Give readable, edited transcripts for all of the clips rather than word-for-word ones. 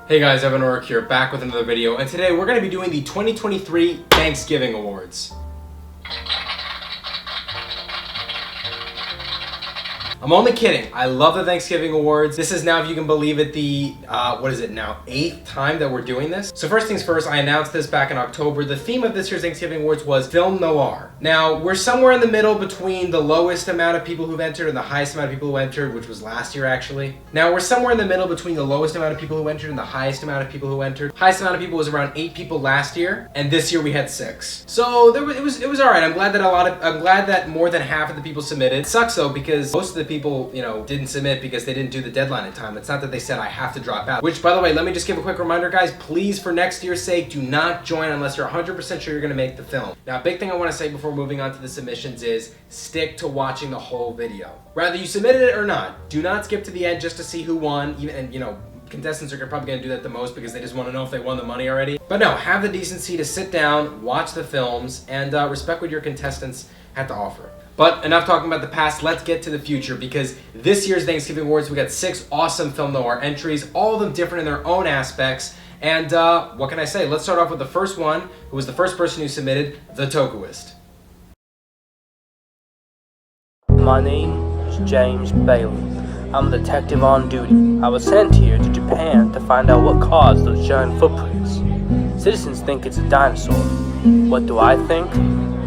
Hey guys, Evan Orrick here, back with another video, and today we're going to be doing the 2023 Thanksgiving Awards. I'm only kidding. I love the Thanksgiving Awards. This is now, if you can believe it, the, 8th time that we're doing this. So first things first, I announced this back in October. The theme of this year's Thanksgiving Awards was Film Noir. Now, we're somewhere in the middle between the lowest amount of people who've entered and the highest amount of people who entered, which was last year actually. Now, we're somewhere in the middle between the lowest amount of people who entered and the highest amount of people who entered. Highest amount of people was around 8 people last year, and this year we had 6. So it was all right. I'm glad that more than half of the people submitted. It sucks though, because most of the people, didn't submit because they didn't do the deadline in time. It's not that they said I have to drop out. Which, by the way, let me just give a quick reminder, guys. Please, for next year's sake, do not join unless you're 100% sure you're going to make the film. Now, a big thing I want to say before moving on to the submissions is stick to watching the whole video. Whether you submitted it or not, do not skip to the end just to see who won. Contestants are probably going to do that the most because they just want to know if they won the money already. But no, have the decency to sit down, watch the films, and respect what your contestants had to offer. But enough talking about the past, let's get to the future, because this year's Thanksgiving Awards, we got 6 awesome film noir entries, all of them different in their own aspects. And what can I say? Let's start off with the first one, who was the first person who submitted, The Tokuist. My name is James Bailey. I'm a detective on duty. I was sent here to Japan to find out what caused those giant footprints. Citizens think it's a dinosaur. What do I think?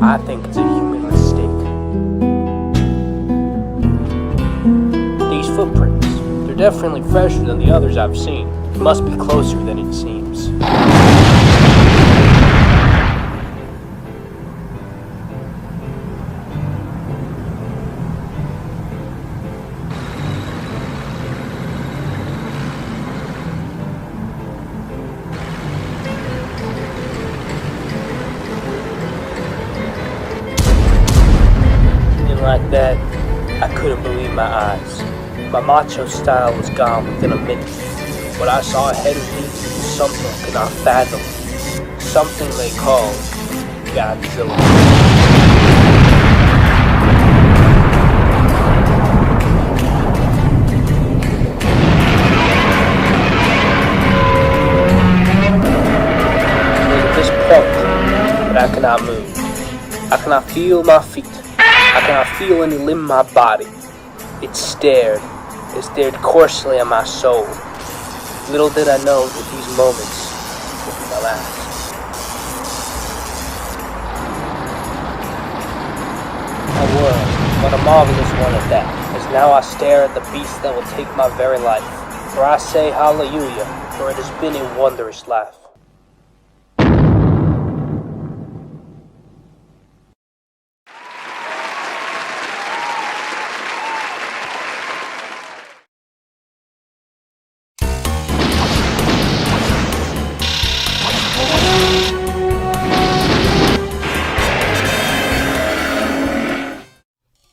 I think it's a human mistake. These footprints, they're definitely fresher than the others I've seen. It must be closer than it seems. Like that, I couldn't believe my eyes. My macho style was gone within a minute. What I saw ahead of me was something I could not fathom. Something they called Godzilla. It was at this point that I cannot move. I cannot feel my feet. I cannot feel any limb in my body. It stared coarsely at my soul. Little did I know that these moments would be my last. My world, what a marvelous one at that, as now I stare at the beast that will take my very life. For I say hallelujah, for it has been a wondrous life.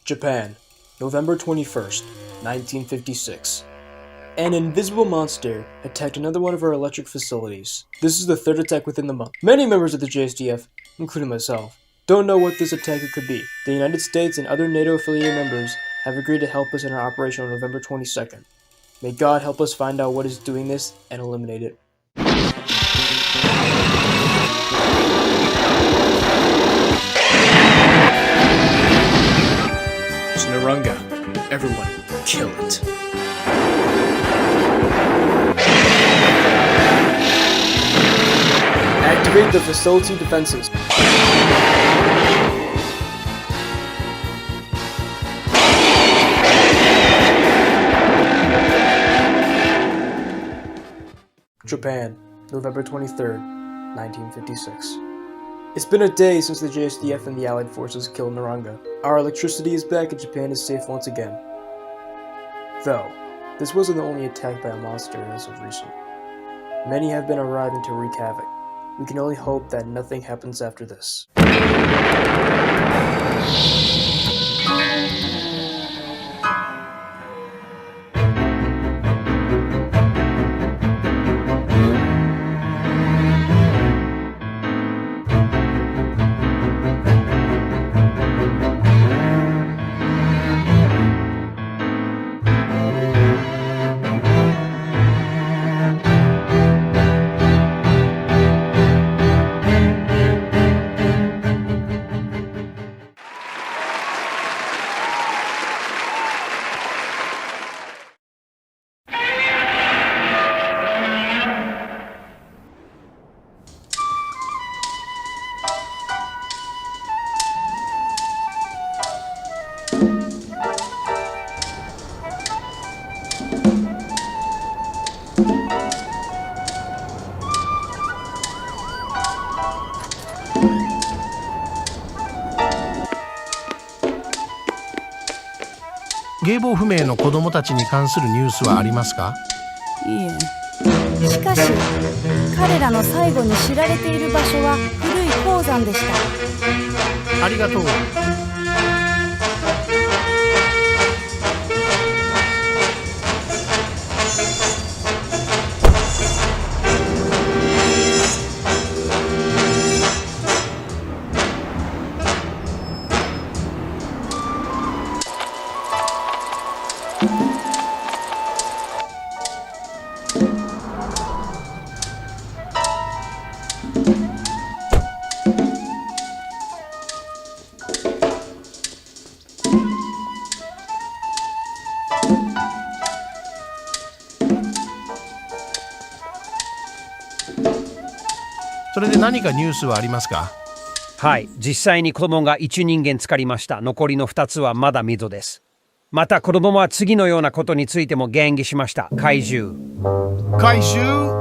Japan, November 21st, 1956. An invisible monster attacked another one of our electric facilities. This is the 3rd attack within the month. Many members of the JSDF, including myself, don't know what this attacker could be. The United States and other NATO-affiliated members have agreed to help us in our operation on November 22nd. May God help us find out what is doing this and eliminate it. Narunga. Everyone, kill it. Activate the facility defenses. Japan, November 23rd, 1956. It's been a day since the JSDF and the Allied forces killed Narunga. Our electricity is back and Japan is safe once again. Though, this wasn't the only attack by a monster as of recent. Many have been arriving to wreak havoc. We can only hope that nothing happens after this. 芸棒不明の子供たちに関するニュースはありますか？いいえ。しかし彼らの最後に知られている場所は古い鉱山でした。ありがとう。それで何かニュースはありますか？はい、実際に子供が1人間浸かりました。残りの2つはまだ溝です。また子供は次のようなことについても言及しました。怪獣。怪獣？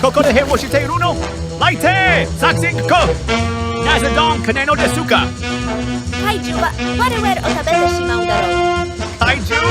ここで変をしているの？来て作戦こなぜドン金のですか？怪獣は我々を食べてしまうだろう。怪獣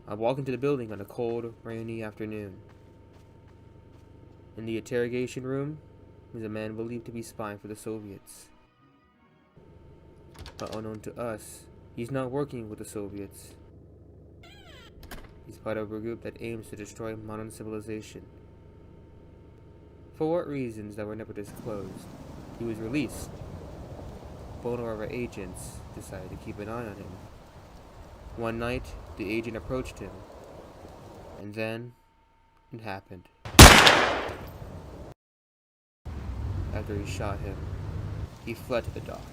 ？I walk into the building on a cold, rainy afternoon. In the interrogation room is a man believed to be spying for the Soviets. But unknown to us, he's not working with the Soviets. He's part of a group that aims to destroy modern civilization. For what reasons that were never disclosed, he was released. One of our agents decided to keep an eye on him. One night, the agent approached him, and then it happened. After he shot him, he fled to the dock.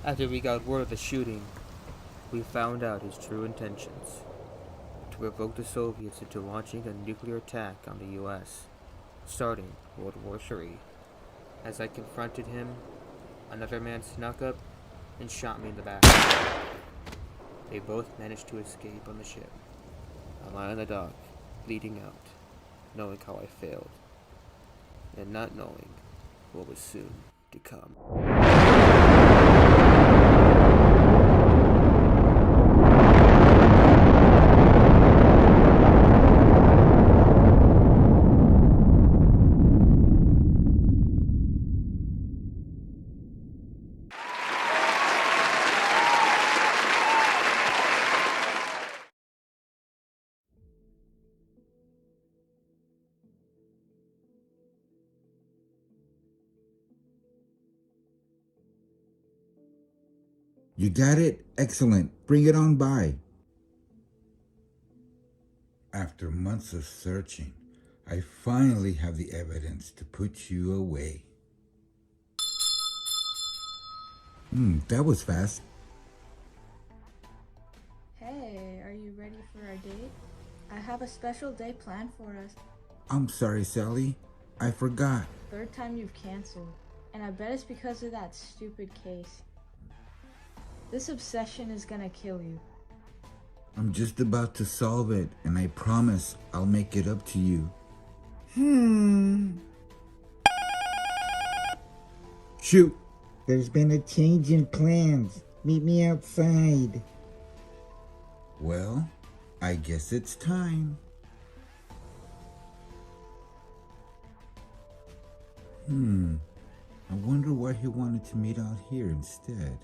After we got word of the shooting, we found out his true intentions: to provoke the Soviets into launching a nuclear attack on the US, starting World War III. As I confronted him, another man snuck up and shot me in the back. They both managed to escape on the ship. I lie on the dock, bleeding out, knowing how I failed, and not knowing what was soon to come. You got it? Excellent. Bring it on by. After months of searching, I finally have the evidence to put you away. That was fast. Hey, are you ready for our date? I have a special day planned for us. I'm sorry, Sally. I forgot. Third time you've canceled. And I bet it's because of that stupid case. This obsession is gonna kill you. I'm just about to solve it, and I promise I'll make it up to you. Shoot! There's been a change in plans. Meet me outside. Well, I guess it's time. I wonder why he wanted to meet out here instead.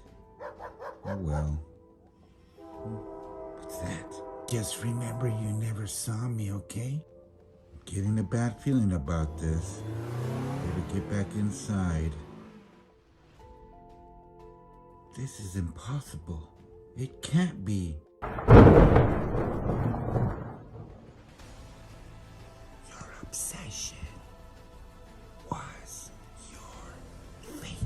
Oh well. What's that? Just remember you never saw me, okay? I'm getting a bad feeling about this. Better get back inside. This is impossible. It can't be. Your obsession was your fate.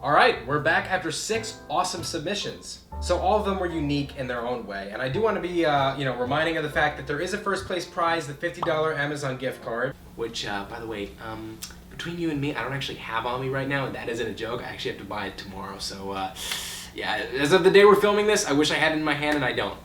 All right, we're back after 6 awesome submissions. So all of them were unique in their own way, and I do want to be, reminding of the fact that there is a first place prize, the $50 Amazon gift card. Which, by the way, between you and me, I don't actually have on me right now, and that isn't a joke. I actually have to buy it tomorrow. So, yeah, as of the day we're filming this, I wish I had it in my hand, and I don't.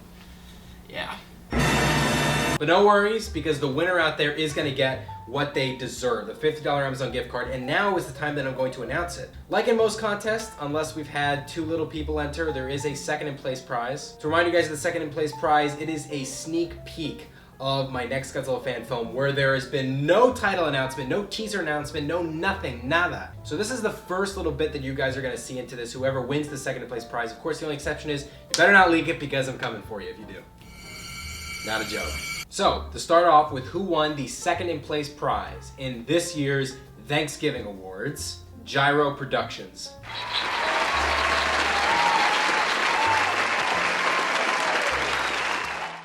Yeah. But no worries, because the winner out there is going to get what they deserve, the $50 Amazon gift card, and now is the time that I'm going to announce it. Like in most contests, unless we've had 2 little people enter, there is a second in place prize. To remind you guys of the second in place prize, it is a sneak peek of my next Godzilla fan film where there has been no title announcement, no teaser announcement, no nothing, nada. So this is the first little bit that you guys are gonna see into this, whoever wins the second in place prize. Of course, the only exception is, you better not leak it because I'm coming for you if you do. Not a joke. So, to start off with who won the second in place prize in this year's Thanksgiving Awards, Gyro Productions.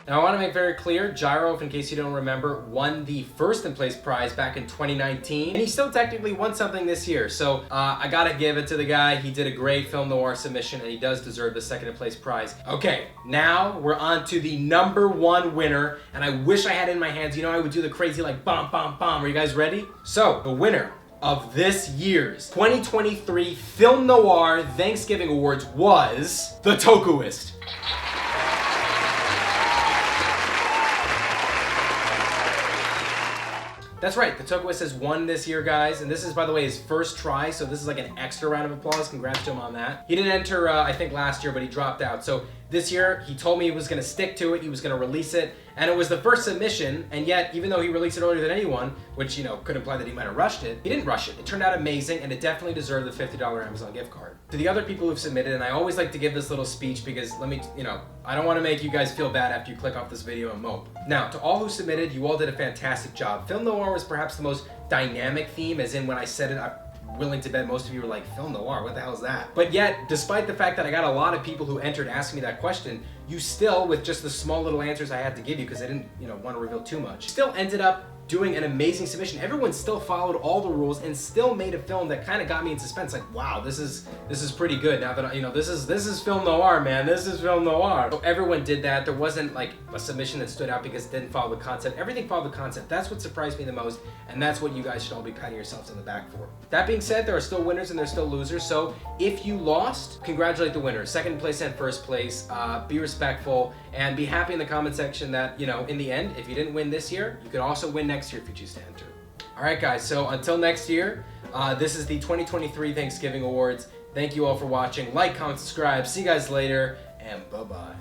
Now I want to make very clear, Gyro, in case you don't remember, won the first in place prize back in 2019, and he still technically won something this year. So I gotta give it to the guy. He did a great film noir submission, and he does deserve the second in place prize. Okay, now we're on to the #1 winner, and I wish I had it in my hands. You know, I would do the crazy like bom bom bom. Are you guys ready? So the winner of this year's 2023 Film Noir Thanksgiving Awards was The Tokuist. That's right, The Tokuist has won this year, guys, and this is, by the way, his first try, so this is like an extra round of applause. Congrats to him on that. He didn't enter, I think, last year, but he dropped out. So this year, he told me he was going to stick to it, he was going to release it, and it was the first submission, and yet, even though he released it earlier than anyone, which, you know, could imply that he might have rushed it, he didn't rush it. It turned out amazing, and it definitely deserved the $50 Amazon gift card. To the other people who've submitted, and I always like to give this little speech because, I don't want to make you guys feel bad after you click off this video and mope. Now, to all who submitted, you all did a fantastic job. Film Noir was perhaps the most dynamic theme, as in when I said it, I'm willing to bet most of you were like, Film Noir, what the hell is that? But yet, despite the fact that I got a lot of people who entered asking me that question, you still, with just the small little answers I had to give you, because I didn't, want to reveal too much, still ended up doing an amazing submission. Everyone still followed all the rules and still made a film that kind of got me in suspense. Like, wow, this is pretty good. Now that this is film noir, man. This is film noir. So everyone did that. There wasn't like a submission that stood out because it didn't follow the concept. Everything followed the concept. That's what surprised me the most, and that's what you guys should all be patting yourselves on the back for. That being said, there are still winners and there's still losers. So if you lost, congratulate the winner. Second place and first place. Be respectful and be happy in the comment section that, in the end, if you didn't win this year, you could also win next year if you choose to enter. All right, guys, so until next year, this is the 2023 Thanksgiving Awards. Thank you all for watching. Like, comment, subscribe. See you guys later, and bye-bye.